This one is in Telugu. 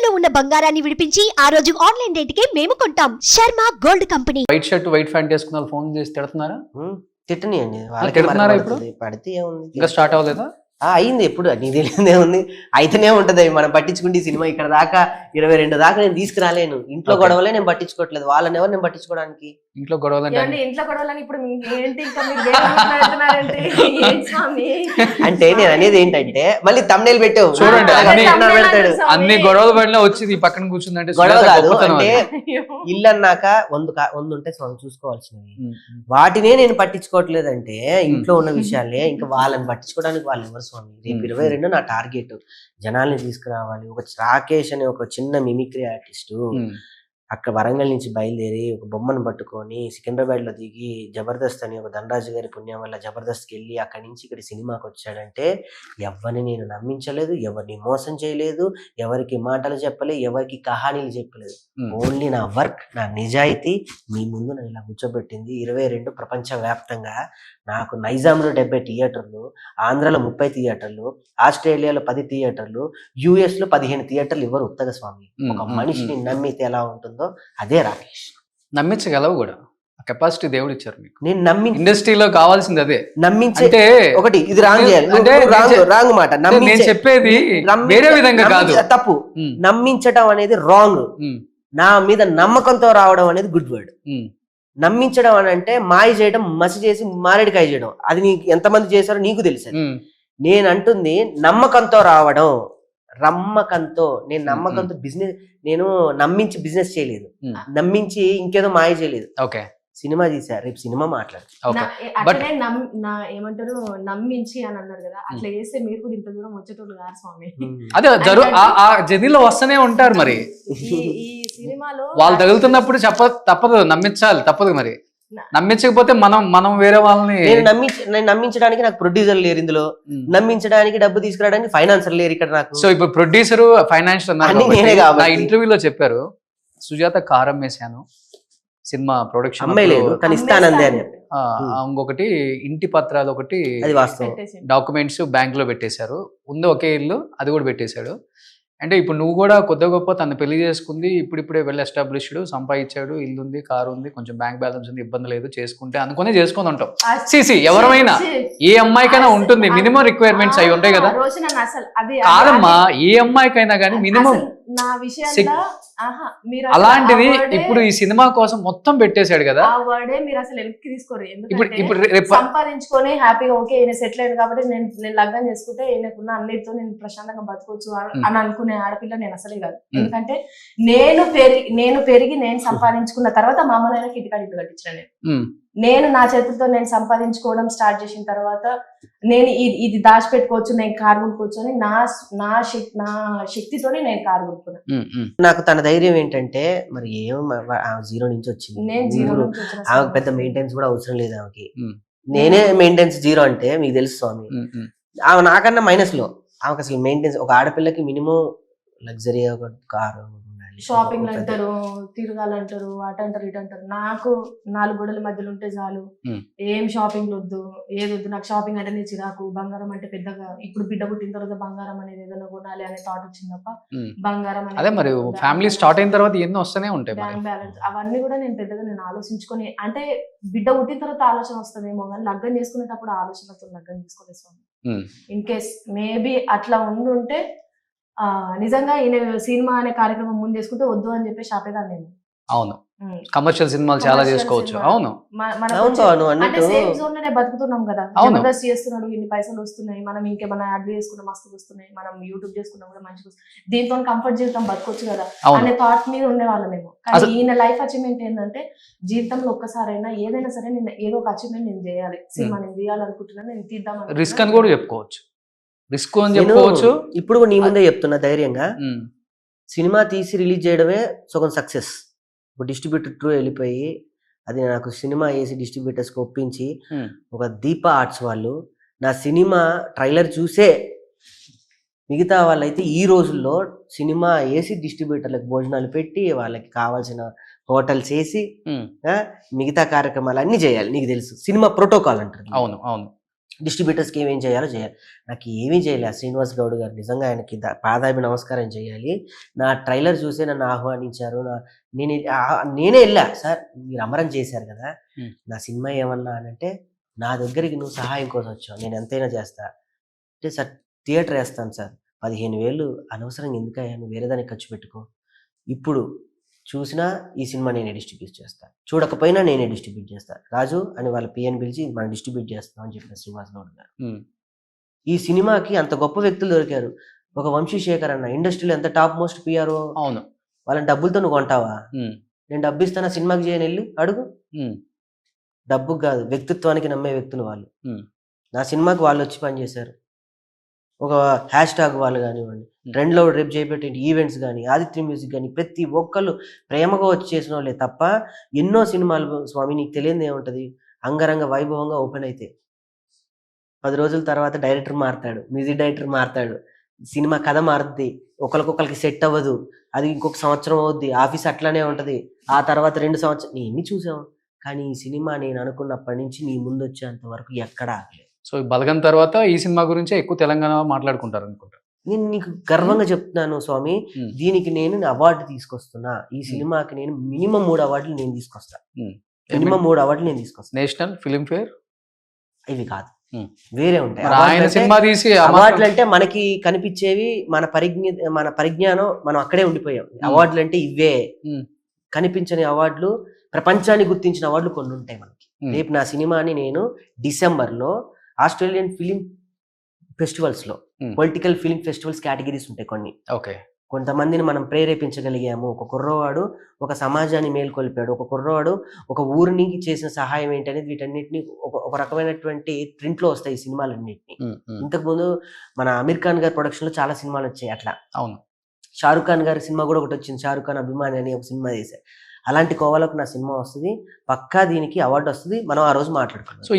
ఇంట్లో ఉన్న బంగారాన్ని విడిపించి ఆ రోజు ఆన్లైన్ రేటుకే మేము కొంటాం. Sharma gold company. White shirt white pant వేసుకున్న వాళ్ళు ఫోన్ చేసి తిడుతున్నారా? తిట్టనియండి వాళ్ళకి తిడుతున్నారా ఇప్పుడు? పడితే ఏముంది, ఇంకా స్టార్ట్ అవ్వలేదా? అయింది ఎప్పుడు నీకు తెలియదే ఉంది, అయితేనే ఉంటది. మనం పట్టించుకుంటే ఈ సినిమా ఇక్కడ దాకా 22 దాకా నేను తీసుకురాలేను. ఇంట్లో గొడవలే నేను పట్టించుకోవట్లేదు, వాళ్ళని ఎవరు నేను పట్టించుకోవడానికి. ఇంట్లో గొడవలు ఇంట్లో గొడవలని ఇప్పుడు ఏంటి ఇంకా మీరు వేరే మాట్లాడుతున్నారంటే ఏంటి స్వామి? అంటే నేను అనేది ఏంటంటే మళ్ళీ తమ్నేల్ పెట్టావు చూడండి, పెడతాడు. అన్ని గొడవలు పడినా వచ్చి ఈ పక్కన కూర్చుందంటే గొడవ కాదు అంటే ఇల్లు అన్నాక వంద ఉంటే చూసుకోవాల్సినవి, వాటినే నేను పట్టించుకోవట్లేదంటే ఇంట్లో ఉన్న విషయాలే ఇంకా వాళ్ళని పట్టించుకోవడానికి వాళ్ళు ఎవరు స్వామి? రేపు 22 నా టార్గెట్ జనాల్ని తీసుకురావాలి. ఒక రాకేష్ అనే ఒక చిన్న మిమిక్రీ ఆర్టిస్టు అక్కడ వరంగల్ నుంచి బయలుదేరి ఒక బొమ్మను పట్టుకొని సికింద్రాబాద్ లో దిగి జబర్దస్త్ అని ఒక ధనరాజు గారి పుణ్యం వల్ల జబర్దస్త్కి వెళ్ళి అక్కడి నుంచి ఇక్కడ సినిమాకి వచ్చాడంటే ఎవరిని నేను నమ్మించలేదు, ఎవరిని మోసం చేయలేదు, ఎవరికి మాటలు చెప్పలేదు, ఎవరికి కహానీలు చెప్పలేదు. ఓన్లీ నా వర్క్, నా నిజాయితీ మీ ముందు నన్ను ఇలా కూర్చోబెట్టింది. 22 ప్రపంచవ్యాప్తంగా నాకు నైజాంలో 70 థియేటర్లు, ఆంధ్రలో 30 థియేటర్లు, ఆస్ట్రేలియాలో 10 థియేటర్లు, US లో 15 థియేటర్లు ఇవ్వరు ఉత్తగ స్వామి. ఒక మనిషిని నమ్మితే ఎలా ఉంటుందో అదే రాకేష్. నమ్మించగలవు కూడా, కెపాసిటీ దేవుడు ఇచ్చారు మీకు. నేను నమ్మి ఇండస్ట్రీలో కావాల్సింది అదే నమ్మించే. ఒకటి ఇది రాంగ్ రాంగ్ మాట. నేను చెప్పేది వేరే విధంగా కాదు, తప్పు. నమ్మించడం అనేది రాంగ్, నా మీద నమ్మకంతో రావడం అనేది గుడ్ వర్డ్. నమ్మించడం అని అంటే మాయ చేయడం, మసి చేసి మారేడికాయ చేయడం, అది నీకు ఎంతమంది చేశారో నీకు తెలుసు. నేను అంటుంది నమ్మకంతో రావడం. నేను నమ్మకంతో బిజినెస్, నేను నమ్మించి బిజినెస్ చేయలేదు, నమ్మించి ఇంకేదో మాయ చేయలేదు. ఓకే, సినిమా తీసా, రేపు సినిమా మాట్లాడు. అట్లనే ఏమంటారు నమ్మించి అని అన్నారు కదా, అట్లా చేస్తే మీరు కూడా ఇంత దూరం వచ్చేటోళ్ళు కాదు స్వామి. అదే ఆ జర్నీలో వస్తూనే ఉంటారు. మరి ఈ సినిమాలో వాళ్ళు తగులుతున్నప్పుడు తప్పదు, నమ్మించాలి, తప్పదు. మరి నమ్మించకపోతే మనం వేరే వాళ్ళని. నేను నమ్మించడానికి నాకు ప్రొడ్యూసర్ లేరు ఇందులో, నమ్మించడానికి డబ్బు తీసుకురావడానికి ఫైనాన్సర్ లేరు ఇక్కడ నాకు. సో ఇప్పుడు ప్రొడ్యూసర్, ఫైనాన్షియల్ నా ఇంటర్వ్యూలో చెప్పారు, సుజాత కారం వేసాను సినిమా ప్రొడక్షన్ అమ్మాయి లేదు కానీ ఇస్తానంది అని. ఇంకొకటి ఇంటి పత్రాలు, ఒకటి డాక్యుమెంట్స్ బ్యాంక్ లో పెట్టేశారు, ఉంది ఒకే ఇల్లు, అది కూడా పెట్టేశాడు. అంటే ఇప్పుడు నువ్వు కూడా కొద్ది గొప్ప తను పెళ్లి చేసుకుంది, ఇప్పుడిప్పుడే వెల్ ఎస్టాబ్లిష్డ్, సంపాదించాడు, ఇల్లు ఉంది, కారు ఉంది, కొంచెం బ్యాంక్ బ్యాలెన్స్ ఉంది, ఇబ్బంది లేదు, చేసుకుంటే అనుకునే చేసుకొని ఉంటాం. ఎవరైనా ఏ అమ్మాయికైనా ఉంటుంది, మినిమం రిక్వైర్మెంట్స్ అవి ఉంటాయి కదా. కాదమ్మా, ఏ అమ్మాయికైనా కానీ మినిమం అలాంటిది. ఇప్పుడు ఈ సినిమా కోసం మొత్తం పెట్టేశాడు కదా, ఆ వర్డే మీరు అసలు వెనక్కి తీసుకోరు. ఎందుకంటే సంపాదించుకొని హ్యాపీగా ఓకే ఈయన సెటిల్ అయ్యాడు కాబట్టి నేను లగ్నం చేసుకుంటే ఈయనకున్న అన్నిటితో నేను ప్రశాంతంగా బతకొచ్చు అని అనుకునే ఆడపిల్ల నేను అసలే కాదు. ఎందుకంటే నేను పెరిగి నేను సంపాదించుకున్న తర్వాత మా అమ్మ నాయనకి ఇంటికాడ ఇల్లు కట్టించిన నేను నా చేతులతో నేను సంపాదించుకోవడం స్టార్ట్ చేసిన తర్వాత నేను ఇది దాచిపెట్టుకోవచ్చు, నేను కారు కొనుక్కోవచ్చు అని నా శక్తితోనే నేను కారు కొనుక్కున్నాను. నాకు తన ధైర్యం ఏంటంటే మరి జీరో నుంచి వచ్చింది, ఆమెకు పెద్ద మెయింటెనెన్స్ కూడా అవసరం లేదు ఆమెకి. నేనే మెయింటెనెన్స్ జీరో అంటే మీకు తెలుసు స్వామి. ఆమె నాకన్నా మైనస్ లో, ఆమెకు అసలు మెయింటెనెన్స్. ఒక ఆడపిల్లకి మినిమం లగ్జరీ ఒక కారు, షాపింగ్ అంటారు, తిరగాలంటారు, అటు అంటారు, ఇటు అంటారు. నాకు 4 గోడల మధ్యలో ఉంటే చాలు, ఏం షాపింగ్ వద్దు, ఏది వద్దు. నాకు షాపింగ్ అంటే చిరాకు, బంగారం అంటే పెద్దగా. ఇప్పుడు బిడ్డ పుట్టిన తర్వాత బంగారం అనేది ఏదైనా కొనాలి అనే థాట్ వచ్చింది తప్ప బంగారం అదే మరి ఫ్యామిలీ స్టార్ట్ అయిన తర్వాత ఎన్నో వస్తూనే ఉంటాయి, బ్యాంక్ బ్యాలెన్స్ అవన్నీ కూడా నేను పెద్దగా ఆలోచించుకొని, అంటే బిడ్డ పుట్టిన తర్వాత ఆలోచన వస్తుందేమో కానీ లగ్గం చేసుకునేటప్పుడు ఆలోచనతో లగ్గం చేసుకోలేదు. ఇన్ కేస్ మేబీ అట్లా ఉండుంటే నిజంగా ఈయన సినిమా అనే కార్యక్రమం ముందు చేసుకుంటే వద్దు అని చెప్పి ఆపేదాన్ని నేను. అవును, కమర్షియల్ సినిమాలు చాలా చేసుకోవచ్చు. అవును, సేఫ్ జోన్ లోనే బతుకుతున్నాం కదా. జబర్దస్త్ చేస్తున్నాడు, ఇన్ని పైసలు వస్తున్నాయి, మనం ఇంకేమన్నా యాడ్ చేసుకున్న మస్తు వస్తున్నాయి, మనం యూట్యూబ్ చేసుకున్నా కూడా మంచిగా వస్తుంది, దీంతో కంఫర్ట్ జీవితం బతకొచ్చు కదా అనే థాట్ మీద ఉండేవాళ్ళమేమో. కానీ ఈయన లైఫ్ అచీవ్మెంట్ ఏంటంటే జీవితంలో ఒక్కసారైనా ఏదైనా సరే నేను ఏదో ఒక అచీవ్మెంట్ నేను చేయాలి, సినిమా నేను తీయాలనుకుంటున్నాను, నేను తీద్దాం రిస్క్ అని కూడా చెప్పుకోవచ్చు. రిస్క్ అని చెప్పుకోవచ్చు. ఇప్పుడు నీ ముందే చెప్తున్నా ధైర్యంగా, సినిమా తీసి రిలీజ్ చేయడమే సగం సక్సెస్. ఒక డిస్ట్రిబ్యూటర్ త్రూ వెళ్ళిపోయి అది నాకు సినిమా వేసి డిస్ట్రిబ్యూటర్స్కి ఒప్పించి ఒక దీప ఆర్ట్స్ వాళ్ళు నా సినిమా ట్రైలర్ చూసే మిగతా వాళ్ళైతే ఈ రోజుల్లో సినిమా వేసి డిస్ట్రిబ్యూటర్లకు భోజనాలు పెట్టి వాళ్ళకి కావాల్సిన హోటల్స్ వేసి మిగతా కార్యక్రమాలు అన్ని చేయాలి. నీకు తెలుసు సినిమా ప్రోటోకాల్ అంటారు. అవును అవును, డిస్ట్రిబ్యూటర్స్కి ఏమేం చేయాలో చేయాలి. నాకు ఏమీ చేయలే శ్రీనివాస్ గౌడ్ గారు, నిజంగా ఆయనకి పాదాభి నమస్కారం చేయాలి. నా ట్రైలర్ చూసే నన్ను ఆహ్వానించారు. నేనే వెళ్ళా, సార్ మీరు అమరం చేశారు కదా, నా సినిమా ఏమన్నా అని అంటే, నా దగ్గరికి నువ్వు సహాయం కోసం వచ్చావు, నేను ఎంతైనా చేస్తా అంటే, సార్ థియేటర్ వేస్తాను సార్, 15,000 అనవసరంగా ఎందుకయ్యా, నువ్వు వేరే దానికి ఖర్చు పెట్టుకో, ఇప్పుడు చూసినా ఈ సినిమా నేనే డిస్ట్రిబ్యూట్ చేస్తాను, చూడకపోయినా నేనే డిస్ట్రిబ్యూట్ చేస్తాను, రాజు అని వాళ్ళ పిఎన్ పిలిచి మనం డిస్ట్రిబ్యూట్ చేస్తాం అని చెప్పిన శ్రీనివాస్ గౌడ్ గారు. ఈ సినిమాకి అంత గొప్ప వ్యక్తులు దొరికారు. ఒక వంశీశేఖర్ అన్న ఇండస్ట్రీలో ఎంత టాప్ మోస్ట్ పిఆర్ఓ, అవును, వాళ్ళని డబ్బులతో నువ్వు కొంటావా? నేను డబ్బు ఇస్తానా సినిమాకి చేయని వెళ్ళి అడుగు. డబ్బు కాదు, వ్యక్తిత్వానికి నమ్మే వ్యక్తులు వాళ్ళు. నా సినిమాకి వాళ్ళు వచ్చి పనిచేశారు. ఒక హ్యాష్ ట్యాగ్ వాళ్ళు కానివ్వండి, ట్రెండ్లో రేపు చేపట్టే ఈవెంట్స్ కానీ, ఆదిత్య మ్యూజిక్ కానీ, ప్రతి ఒక్కళ్ళు ప్రేమగా వచ్చి చేసిన వాళ్ళే తప్ప ఎన్నో సినిమాలు స్వామి నీకు తెలియదు ఏముంటుంది, అంగరంగ వైభవంగా ఓపెన్ అయితే 10 రోజుల తర్వాత డైరెక్టర్ మారుతాడు, మ్యూజిక్ డైరెక్టర్ మారుతాడు, సినిమా కథ మారుద్ది, ఒకరికొకరికి సెట్ అవ్వదు, అది ఇంకొక సంవత్సరం అవుద్ది, ఆఫీస్ అట్లానే ఉంటుంది, ఆ తర్వాత 2 సంవత్సరం నీ ఎన్ని చూసాం. కానీ ఈ సినిమా నేను అనుకున్నప్పటి నుంచి నీ ముందు వచ్చేంత వరకు ఎక్కడా ఆగలేదు. సో బలగం తర్వాత ఈ సినిమా గురించే ఎక్కువ తెలంగాణ మాట్లాడుకుంటారు అనుకుంటా. నేను నీకు గర్వంగా చెప్తున్నాను స్వామి, దీనికి నేను అవార్డు తీసుకొస్తున్నా. ఈ సినిమాకి నేను మినిమం 3 అవార్డులు నేను తీసుకొస్తా, మినిమం 3 అవార్డులు నేను తీసుకొస్తా. నేషనల్ ఫిల్మ్ ఫేర్ ఇవి కాదు, వేరే ఉంటాయి. అవార్డులు అంటే మనకి కనిపించేవి, మన పరిజ్ఞానం, మనం అక్కడే ఉండిపోయాం. అవార్డులు అంటే ఇవే, కనిపించని అవార్డులు, ప్రపంచాన్ని గుర్తించిన అవార్డులు కొన్ని ఉంటాయి మనకి. రేపు నా సినిమాని నేను డిసెంబర్లో ఆస్ట్రేలియన్ ఫిలిం ఫెస్టివల్స్ లో, పొలిటికల్ ఫిలిం ఫెస్టివల్స్ కేటగిరీస్ ఉంటాయి కొన్ని, కొంతమందిని మనం ప్రేరేపించగలిగాము. ఒక కుర్రవాడు ఒక సమాజాన్ని మేల్కొల్పాడు, ఒక కుర్రవాడు ఒక ఊరిని చేసిన సహాయం ఏంటి అనేది, వీటన్నిటిని ఒక రకమైనటువంటి ప్రింట్ లో వస్తాయి ఈ సినిమాలన్నింటినీ. ఇంతకుముందు మన అమీర్ ఖాన్ గారి ప్రొడక్షన్ లో చాలా సినిమాలు వచ్చాయి అట్లా. అవును, షారుఖ్ ఖాన్ గారి సినిమా కూడా ఒకటి వచ్చింది, షారుఖ్ ఖాన్ అభిమాని అని ఒక సినిమా చేశారు. అలాంటి కోవలకు నా సినిమా వస్తుంది, పక్కా దీనికి అవార్డు వస్తుంది, మనం ఆ రోజు మాట్లాడుకుంటాం. సో